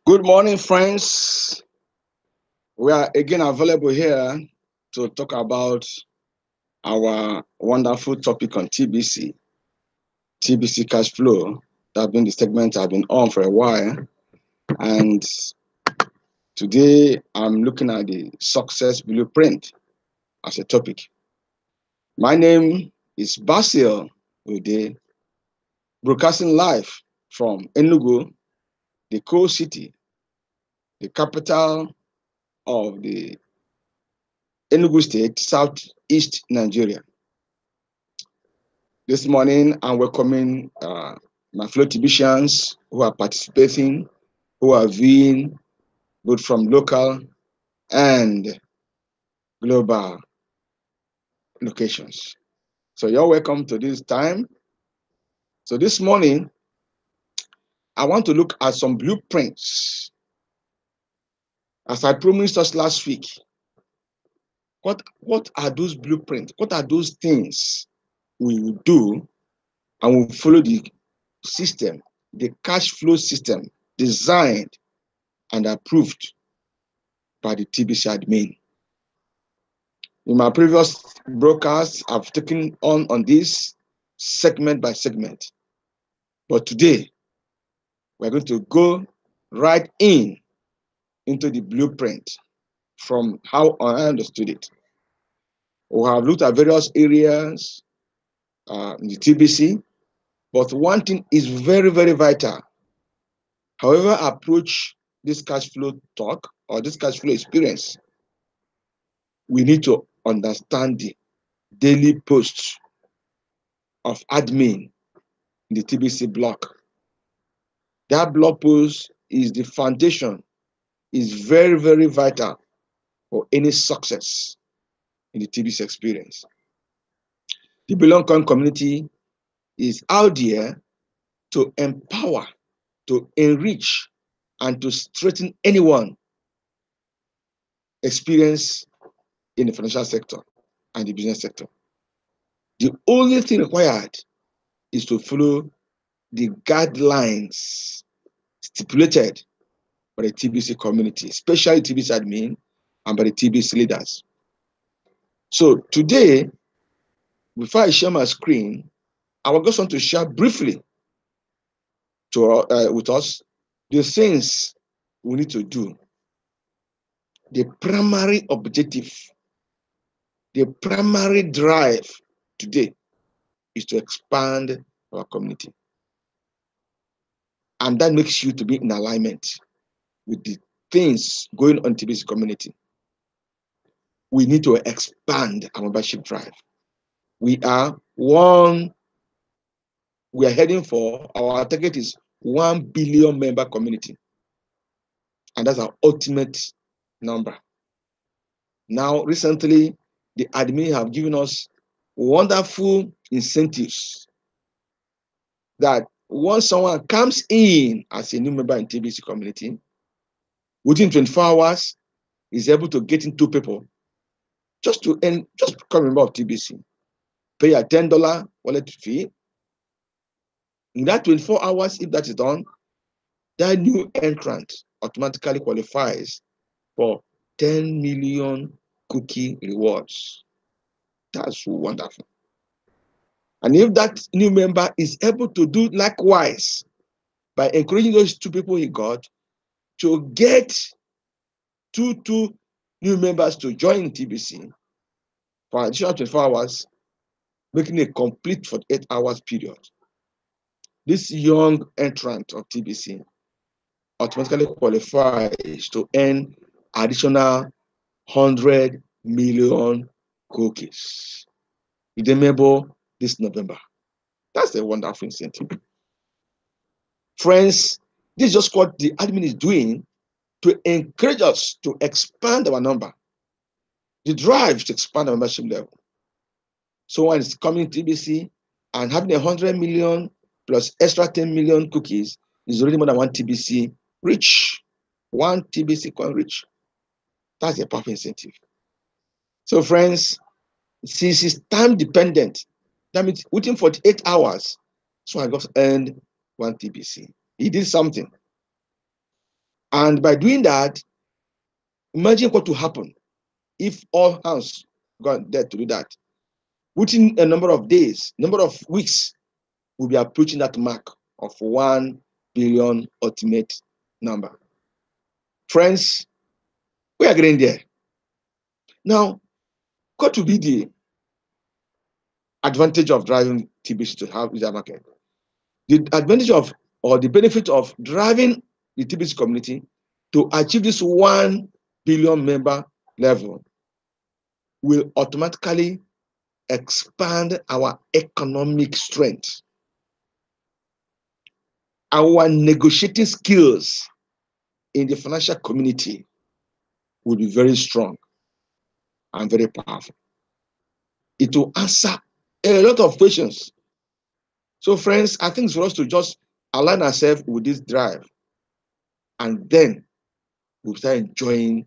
Good morning, friends. We are again available here to talk about our wonderful topic on TBC Cash Flow. That's been the segment I've been on for a while. And today I'm looking at the success blueprint as a topic. My name is Basil Ude, broadcasting live from Enugu, the coal city, the capital of the Enugu State, southeast Nigeria. This morning, I'm welcoming my fellow TBCians who are participating, who are viewing both from local and global locations. So you're welcome to this time. So this morning, I want to look at some blueprints. As I promised us last week, what are those blueprints? What are those things we will do and we'll follow the system, the cash flow system designed and approved by the TBC Admin. In my previous broadcasts, I've taken on this segment by segment. But today, we're going to go right into the blueprint from how I understood it. We have looked at various areas in the TBC, but one thing is very, very vital. However, I approach this cash flow talk or this cash flow experience, we need to understand the daily posts of admin in the TBC block. That blog post is the foundation, is very, very vital for any success in the TBC experience. The Belong Coin community is out there to empower, to enrich, and to strengthen anyone experience in the financial sector and the business sector. The only thing required is to follow the guidelines stipulated by the TBC community, especially TBC admin and by the TBC leaders. So today, before I share my screen, I will just want to share briefly with us the things we need to do. The primary objective, the primary drive today is to expand our community. And that makes you to be in alignment with the things going on in TBC community. We need to expand our membership drive. We are heading for, our target is 1 billion member community. And that's our ultimate number. Now, recently, the admin have given us wonderful incentives that once someone comes in as a new member in TBC community, within 24 hours, is able to get in 2 people just become a member of TBC. Pay a $10 wallet fee. In that 24 hours, if that is done, that new entrant automatically qualifies for 10 million cookie rewards. That's wonderful. And if that new member is able to do likewise by encouraging those 2 people he got to get two new members to join TBC for an additional 24 hours, making a complete 48 hours period, this young entrant of TBC automatically qualifies to earn additional 100 million cookies. Redeemable this November. That's a wonderful incentive. Friends, this is just what the admin is doing to encourage us to expand our number. The drive to expand our membership level. Someone is coming to TBC and having 100 million plus extra 10 million cookies is already more than 1 TBC reach. 1 TBC coin reach. That's a powerful incentive. So friends, since it's time dependent, that means within 48 hours, so I got earned 1 TBC. He did something. And by doing that, imagine what will happen if all hands got there to do that. Within a number of days, number of weeks, we'll be approaching that mark of 1 billion ultimate number. Friends, we are getting there. Now, what will be the advantage of driving TBC to have user market? The advantage of or the benefit of driving the TBC community to achieve this 1 billion member level will automatically expand our economic strength. Our negotiating skills in the financial community will be very strong and very powerful. It will answer a lot of questions. So, friends, I think it's for us to just align ourselves with this drive, and then we'll start enjoying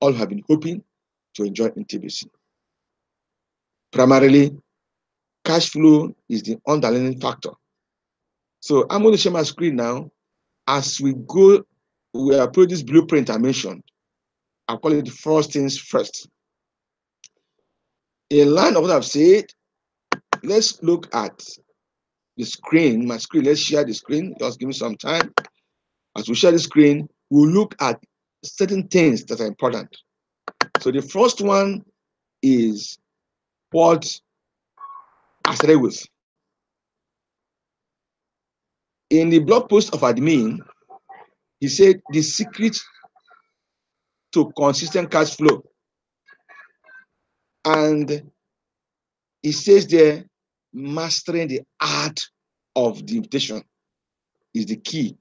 all we have been hoping to enjoy in TBC. Primarily, cash flow is the underlying factor. So I'm going to share my screen now. As we go, we approach this blueprint I mentioned. I call it the first things first. In line of what I've said, let's look at the screen, my screen. Let's share the screen. Just give me some time. As we share the screen, we'll look at certain things that are important. So the first one is what I started with. In the blog post of admin, he said the secret to consistent cash flow. And he says there, mastering the art of the invitation is the key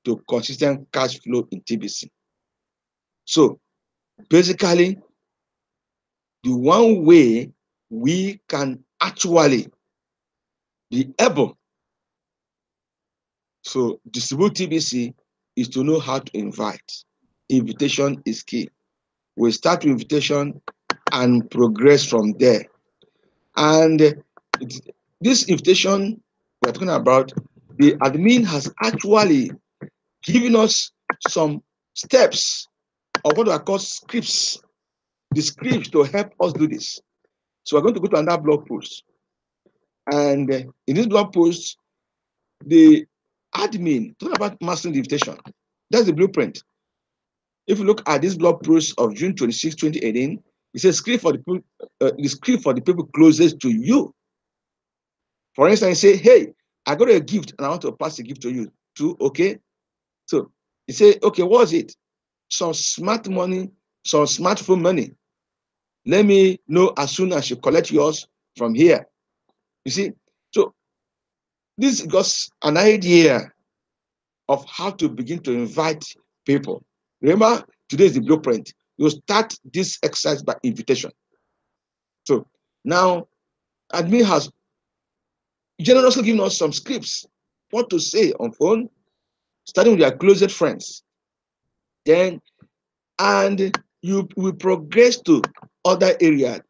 to consistent cash flow in TBC. So basically, the one way we can actually be able to distribute TBC is to know how to invite. Invitation is key. We start with invitation and progress from there. And this invitation we're talking about, the admin has actually given us some steps of what are called scripts, the scripts to help us do this. So we're going to go to another blog post. And in this blog post, the admin talking about mastering the invitation. That's the blueprint. If you look at this blog post of June 26, 2018, it says script for the people closest to you. For instance, say, hey, I got a gift and I want to pass a gift to you too. Okay. So you say, okay, what's it? Some smart money, some smartphone money. Let me know as soon as you collect yours from here. You see, so this is just an idea of how to begin to invite people. Remember, today is the blueprint. You start this exercise by invitation. So now, admin has generously given us some scripts, what to say on phone, starting with your closest friends. Then, and you will progress to other areas.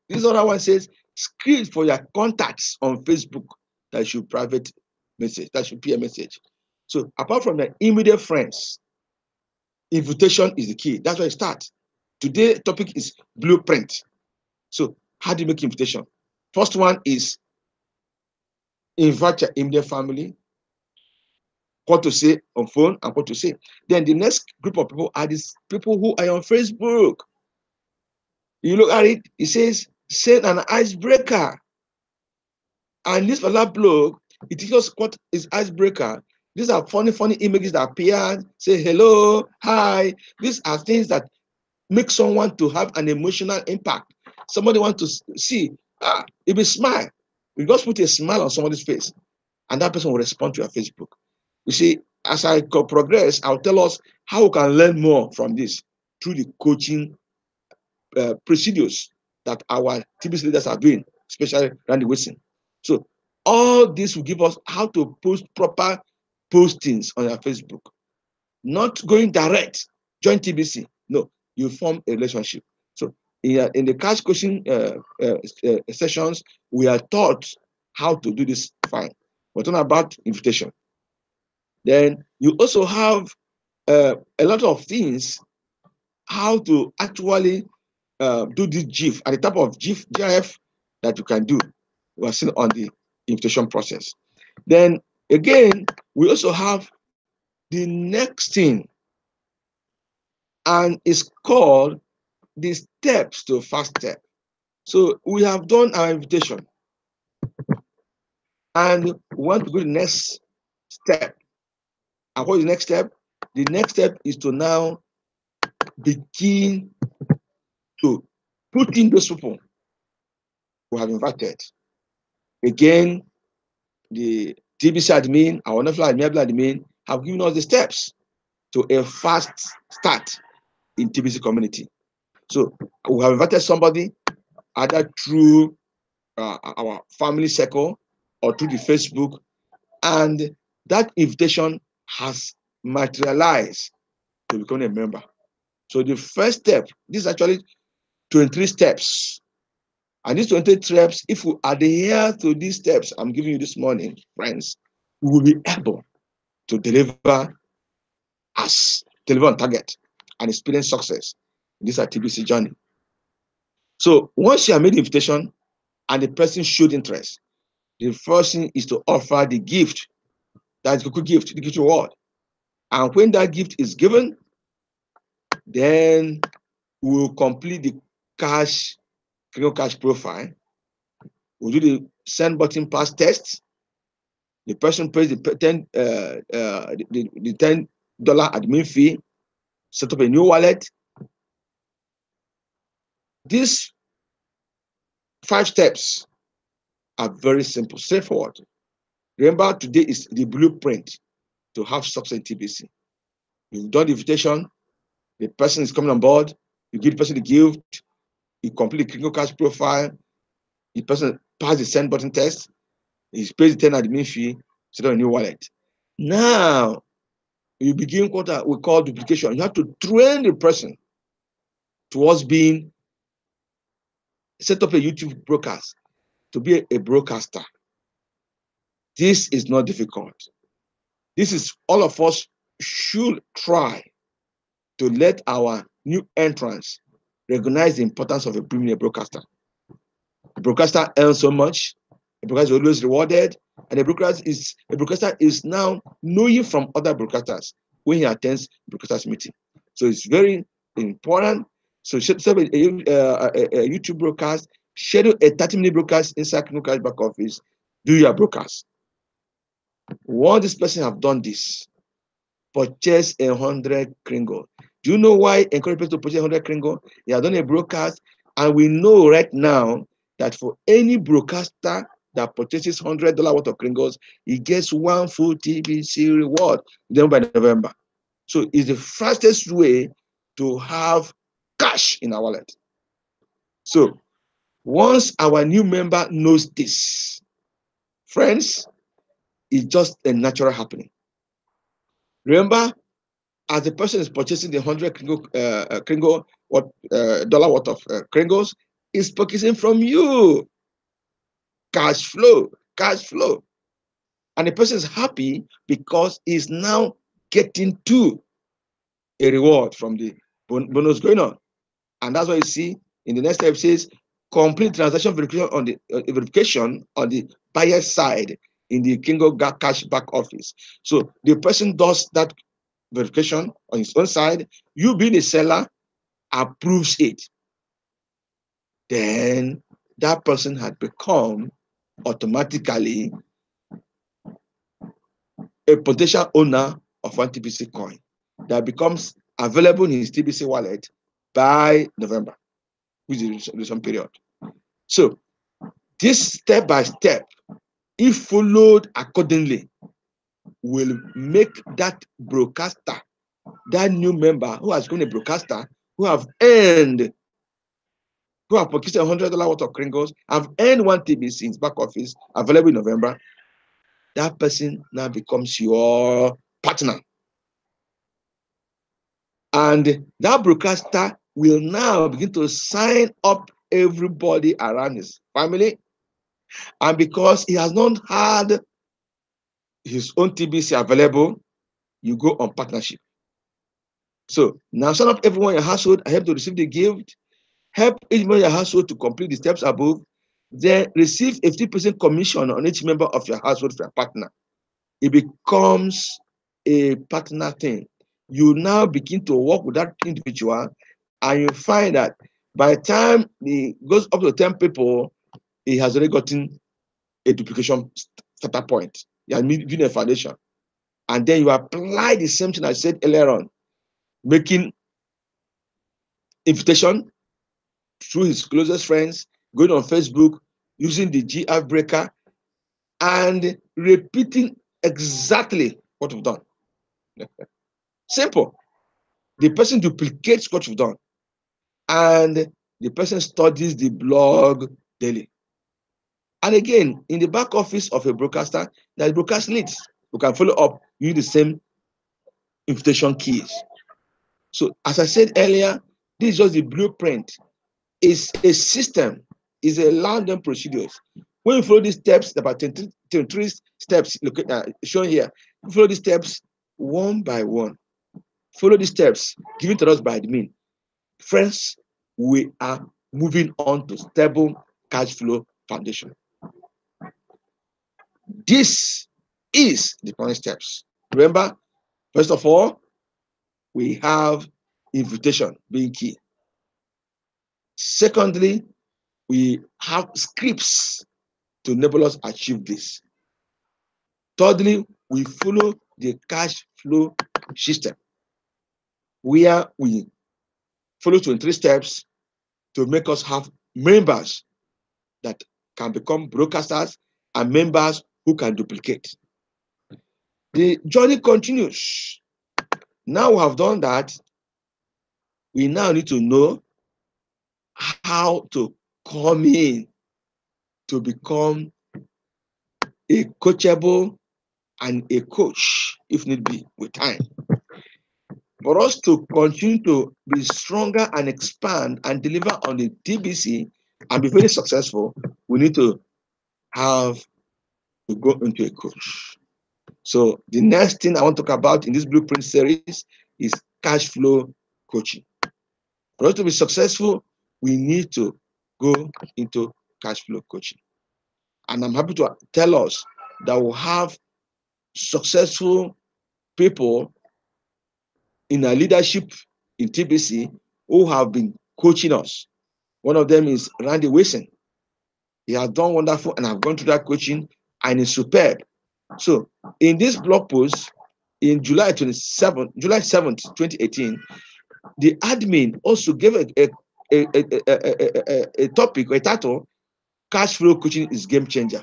This other one says, script for your contacts on Facebook that should private message, that should be a message. So apart from the immediate friends, invitation is the key. That's where it starts. Today's topic is blueprint. So how do you make invitation? First one is invite your immediate family, what to say on phone and what to say. Then the next group of people are these people who are on Facebook. You look at it, it says, send an icebreaker. And this particular blog, it teaches us what is icebreaker. These are funny images that appear, say hello, hi. These are things that make someone to have an emotional impact. Somebody wants to see, if you smile, you just put a smile on somebody's face, and that person will respond to your Facebook. You see, as I progress, I'll tell us how we can learn more from this through the coaching procedures that our TBC leaders are doing, especially Randy Wilson. So all this will give us how to post proper postings on your Facebook. Not going direct, join TBC. No, you form a relationship. So in the cash coaching sessions, we are taught how to do this fine. We're talking about invitation. Then you also have a lot of things how to actually do this GIF and the type of GIF that you can do. We are still on the invitation process. Then again, we also have the next thing, and it's called the steps to fast step. So we have done our invitation, and we want to go to the next step. And what is the next step? The next step is to now begin to put in those people who have invited. Again, the TBC admin, our wonderful admin, have given us the steps to a fast start in TBC community. So we have invited somebody either through our family circle or through the Facebook, and that invitation has materialized to become a member. So the first step, this is actually 23 steps. And these 23 steps, if we adhere to these steps I'm giving you this morning, friends, we will be able to deliver on target and experience success in this TBC journey. So once you have made the invitation and the person showed interest, the first thing is to offer the gift. That's the gift, the gift reward. And when that gift is given, then we will complete the critical cash profile. We'll do the send button pass test. The person pays the $10 admin fee, set up a new wallet. These 5 steps are very simple, straightforward. Remember, today is the blueprint to have success in TBC. You've done the invitation, the person is coming on board, you give the person the gift, you complete the critical cash profile, the person passes the send button test, he pays the 10 admin fee, set up a new wallet. Now, you begin what we call duplication. You have to train the person towards being, set up a YouTube broadcast to be a broadcaster. This is not difficult. This is all of us should try to let our new entrants recognize the importance of being a broadcaster. The broadcaster earns so much, the broadcaster is always rewarded, and the broadcaster is now knowing from other broadcasters when he attends broadcasters meeting. So it's very important. So set up a YouTube broadcast, schedule a 30-minute broadcast inside Clinical Cash back office, do your broadcast. Once this person have done this, purchase 100 kringle. Do you know why encourage people to purchase 100 kringle? They have done a broadcast, and we know right now that for any broadcaster that purchases $100 worth of kringles, he gets 1 full TBC reward then by November. So it's the fastest way to have cash in our wallet. So once our new member knows this, friends, it's just a natural happening. Remember, as the person is purchasing the 100 kringle dollar worth of kringles, is purchasing from you. Cash flow. And the person is happy because he's now getting to a reward from the bonus going on. And that's why you see in the next step, it says complete transaction verification on the buyer side in the Kingo Cash back office. So the person does that verification on his own side. You being a seller approves it. Then that person had become automatically a potential owner of one TBC coin that becomes available in his TBC wallet by November, which is the some period. So this step by step, if followed accordingly, will make that broadcaster, that new member who has become a broadcaster, who have purchased $100 worth of kringles, have earned 1 TBC in his back office, available in November. That person now becomes your partner. And that broadcaster will now begin to sign up everybody around his family. And because he has not had his own TBC available, you go on partnership. So now sign up everyone in your household and help to receive the gift. Help each member in your household to complete the steps above. Then receive a 50% commission on each member of your household for your partner. It becomes a partner thing. You now begin to work with that individual, and you find that by the time it goes up to 10 people, he has already gotten a duplication starter point. You are building a foundation. And then you apply the same thing I said earlier on, making invitation through his closest friends, going on Facebook, using the GF breaker, and repeating exactly what you've done. Simple. The person duplicates what you've done, and the person studies the blog daily. And again, in the back office of a broadcaster, there's broadcast leads who can follow up using the same invitation keys. So, as I said earlier, this is just the blueprint. It's a system, it's a random procedures. When you follow these steps, about 23 steps shown here, you follow these steps one by one. Follow these steps given to us by admin. Friends, we are moving on to stable cash flow foundation. This is the point steps. Remember, first of all, we have invitation being key. Secondly, we have scripts to enable us achieve this. Thirdly, we follow the cash flow system, where we follow 23 steps to make us have members that can become broadcasters and members who can duplicate. The journey continues. Now we have done that, we now need to know how to come in to become a coachable and a coach, if need be, with time. For us to continue to be stronger and expand and deliver on the TBC and be very successful, we need to have to go into a coach. So the next thing I want to talk about in this blueprint series is cash flow coaching. For us to be successful, we need to go into cash flow coaching. And I'm happy to tell us that we'll have successful people in our leadership in TBC who have been coaching us. One of them is Randy Wilson. He has done wonderful, and I've gone through that coaching, and it's superb. So in this blog post, in July 7th, 2018, the admin also gave a topic, a title, Cash Flow Coaching is Game Changer.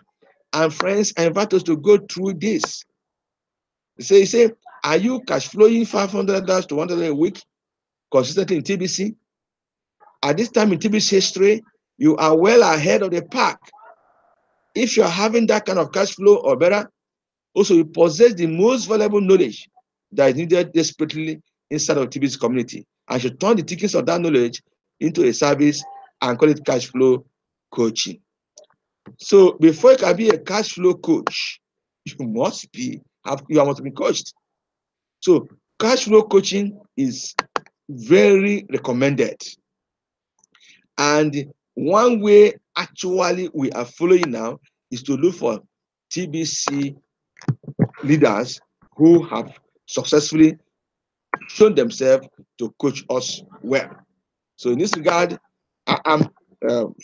And friends, I invite us to go through this. He say, are you cash flowing $500 to $1 a week consistently in TBC? At this time in TBC history, you are well ahead of the pack. If you are having that kind of cash flow or better, also you possess the most valuable knowledge that is needed desperately inside of TBC community, and should turn the teachings of that knowledge into a service and call it cash flow coaching. So before you can be a cash flow coach, you must be coached. So cash flow coaching is very recommended. And one way actually we are following now is to look for TBC leaders who have successfully shown themselves to coach us well. So in this regard, I'm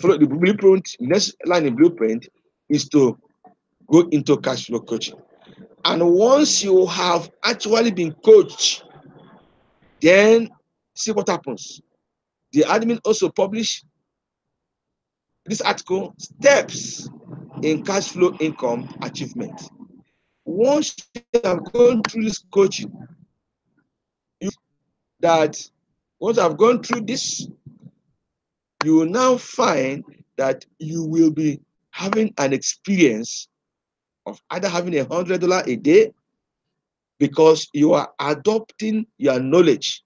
follow the blueprint. Next line in blueprint is to go into cash flow coaching. And once you have actually been coached, then see what happens. The admin also published this article, Steps in Cash Flow Income Achievement. Once you have gone through this coaching, you that once I've gone through this, you will now find that you will be having an experience of either having $100 a day, because you are adopting your knowledge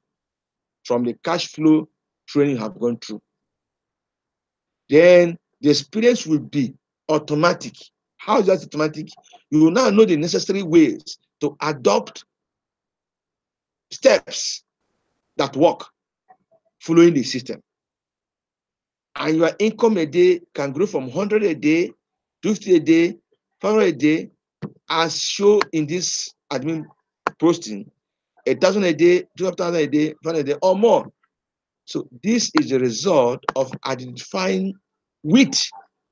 from the cash flow training you have gone through. Then the experience will be automatic. How is that automatic? You will now know the necessary ways to adopt steps that work following the system. And your income a day can grow from 100 a day, 250 a day, 500 a day, as shown in this admin posting, 1,000 a day, 12,000 a day, 500 a day, or more. So this is the result of identifying with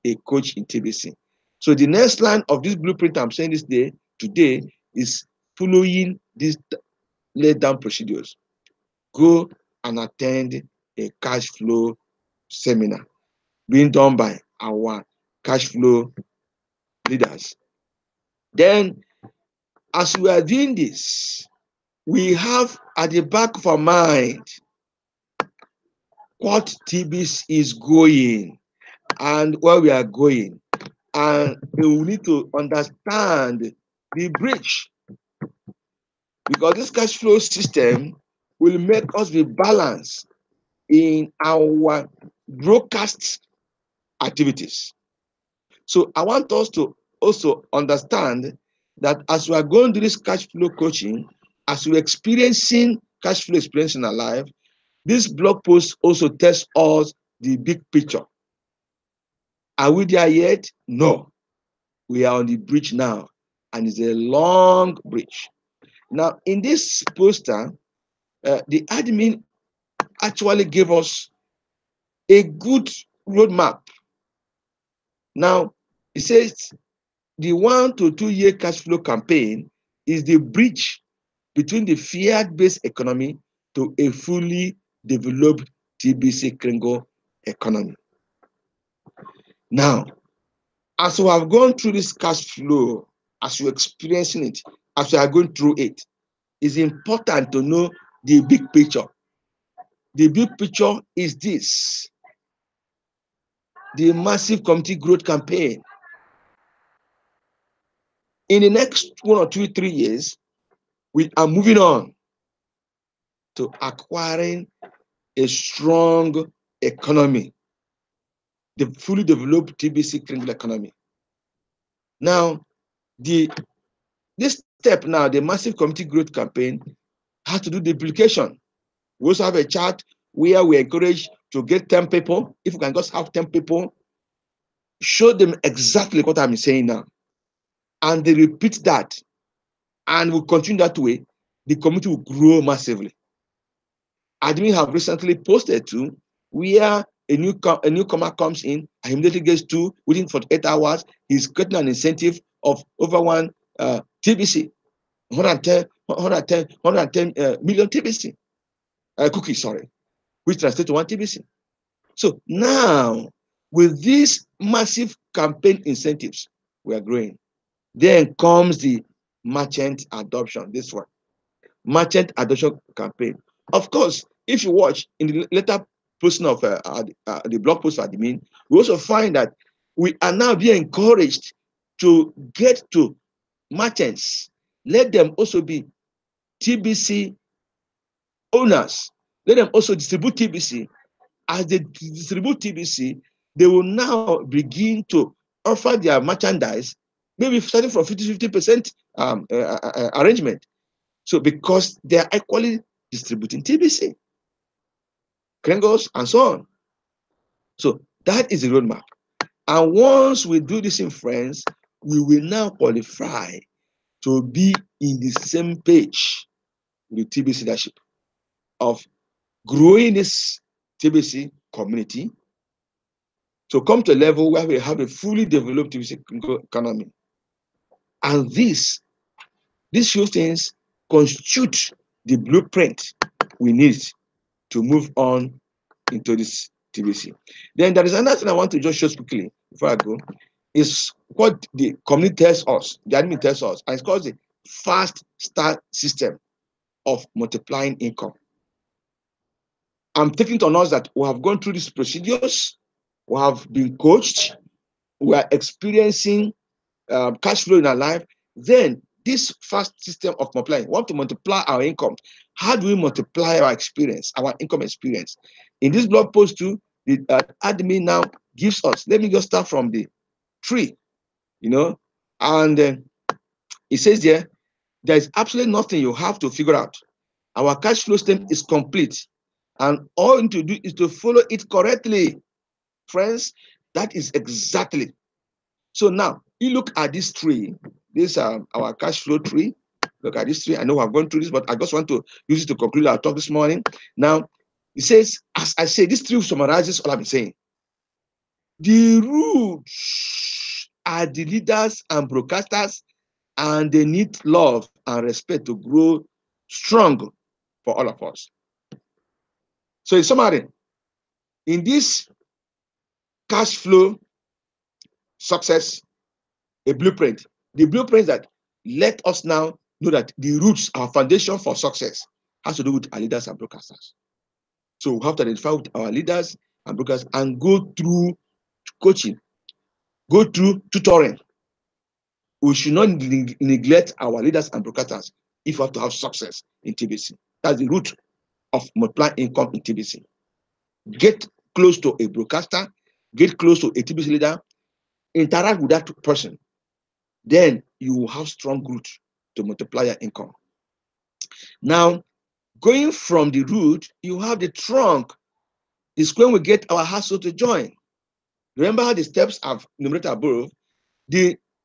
a coach in TBC. So the next line of this blueprint I'm saying today is following these laid down procedures. Go and attend a cash flow seminar being done by our cash flow leaders. Then, as we are doing this, we have at the back of our mind what TBC is going and where we are going. And we need to understand the bridge, because this cash flow system will make us be balanced in our broadcast activities. So I want us to also understand that as we are going through this cash flow coaching, as we're experiencing cash flow experience in our life, this blog post also tells us the big picture. Are we there yet? No. We are on the bridge now, and it's a long bridge. Now, in this poster, the admin actually gave us a good roadmap. Now, it says the 1 to 2 year cash flow campaign is the bridge between the fiat-based economy to a fully developed TBC Kringle economy. Now, as we have gone through this cash flow, as you're experiencing it, as we are going through it, it's important to know the big picture. The big picture is this: the massive community growth campaign. In the next 1 or 2, 3 years, we are moving on to acquiring a strong economy, the fully developed TBC Kringle economy. Now, this step now, the massive community growth campaign, has to do duplication. We also have a chart where we encourage to get 10 people. If we can just have 10 people, show them exactly what I'm saying now, and they repeat that, and we continue that way, the community will grow massively. Admin have recently posted too, where a newcomer comes in and immediately gets 2 within 48 hours. He's getting an incentive of over 1 TBC, 110 million TBC cookies, sorry, which translates to 1 TBC. So now, with these massive campaign incentives, we are growing. Then comes the merchant adoption. This one, merchant adoption campaign. Of course, if you watch in the later posting of the blog post for admin, we also find that we are now being encouraged to get to merchants. Let them also be TBC owners. Let them also distribute TBC. As they distribute TBC, they will now begin to offer their merchandise, maybe starting from 50% arrangement. So because they are equally distributing TBC, Kringles, and so on. So that is the roadmap. And once we do this in friends, we will now qualify to be in the same page with TBC leadership of growing this TBC community to come to a level where we have a fully developed TBC economy. And these few things constitute the blueprint we need to move on into this TBC. Then there is another thing I want to just show quickly before I go, is what the community tells us, the admin tells us, and it's called the fast start system of multiplying income. I'm taking it on us that we have gone through these procedures, we have been coached, we are experiencing cash flow in our life. Then this fast system of multiplying, we want to multiply our income. How do we multiply our experience, our income experience? In this blog post too, the admin now gives us, let me just start from the 3, and it says there is absolutely nothing you have to figure out. Our cash flow system is complete, and all you need to do is to follow it correctly. Friends, that is exactly. So now, you look at this tree. This is our cash flow tree. Look at this tree. I know I've gone through this, but I just want to use it to conclude our talk this morning. Now, it says, as I say, this tree summarizes all I've been saying. The roots are the leaders and broadcasters, and they need love and respect to grow strong for all of us. So in summary, in this cash flow success, a blueprint, the blueprint that let us now know that the roots, our foundation for success, has to do with our leaders and broadcasters. So we have to identify with our leaders and brokers and go through coaching, go through tutoring. We should not neglect our leaders and broadcasters if we have to have success in TBC. That's the root of multiplying income in TBC. Get close to a broadcaster, get close to a TBC leader, interact with that person. Then you will have strong root to multiply your income. Now, going from the root, you have the trunk. It's when we get our household to join. Remember how the steps I've enumerated above?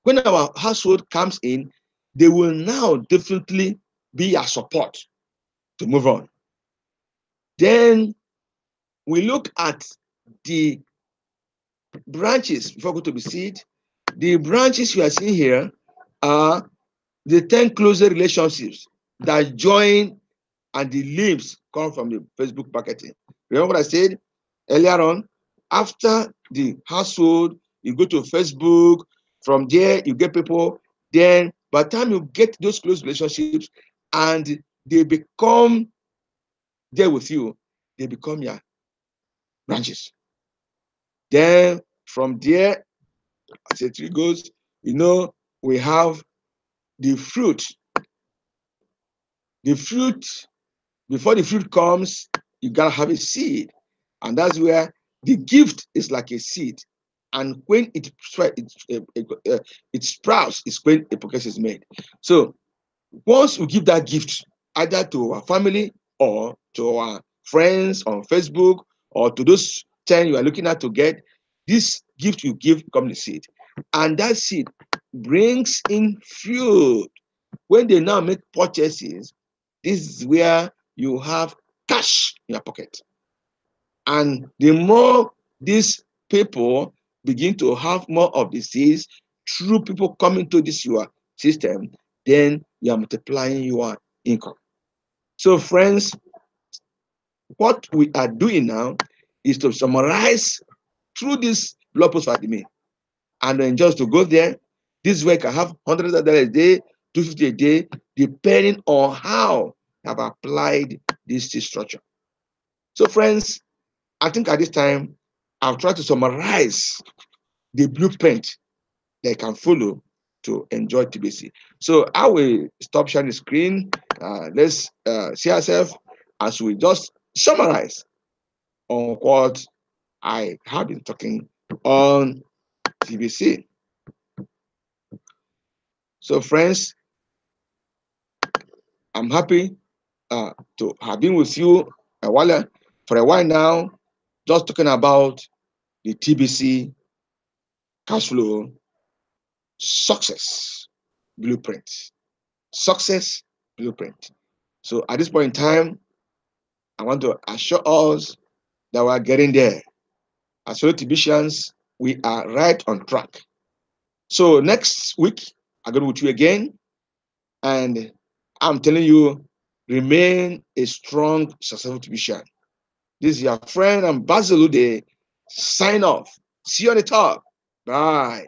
When our household comes in, they will now definitely be a support to move on. Then we look at the branches before we go to the seed. The branches you are seeing here are the 10 closer relationships that join, and the limbs come from the Facebook marketing. Remember what I said earlier on? After the household, you go to Facebook. From there, you get people. Then, by the time you get those close relationships and they become there with you, they become your branches. Then, from there, as the tree goes, we have the fruit. The fruit, before the fruit comes, you gotta have a seed. And that's where the gift is like a seed. And when it sprouts, is when a progress is made. So once we give that gift, either to our family or to our friends on Facebook or to those 10 you are looking at to get, this gift you give becomes the seed. And that seed brings in fruit. When they now make purchases, this is where you have cash in your pocket. And the more these people begin to have more of the seeds through people coming to this your system, then you are multiplying your income. So, friends, what we are doing now is to summarize through this blog post for admin. And then just to go there, this way can have $100 a day, $250 a day, depending on how you have applied this structure. So, friends, I think at this time, I've tried to summarize the blueprint they can follow to enjoy TBC. So I will stop sharing the screen. Let's see ourselves as we just summarize on what I have been talking on TBC. So, friends, I'm happy to have been with you for a while now, just talking about the TBC cash flow success blueprint. Success blueprint. So at this point in time, I want to assure us that we are getting there. As fellow TBCians, we are right on track. So next week, I'm going to be with you again. And I'm telling you, remain a strong, successful TBCian. This is your friend Ambassador Day. Sign off. See you on the top. Bye.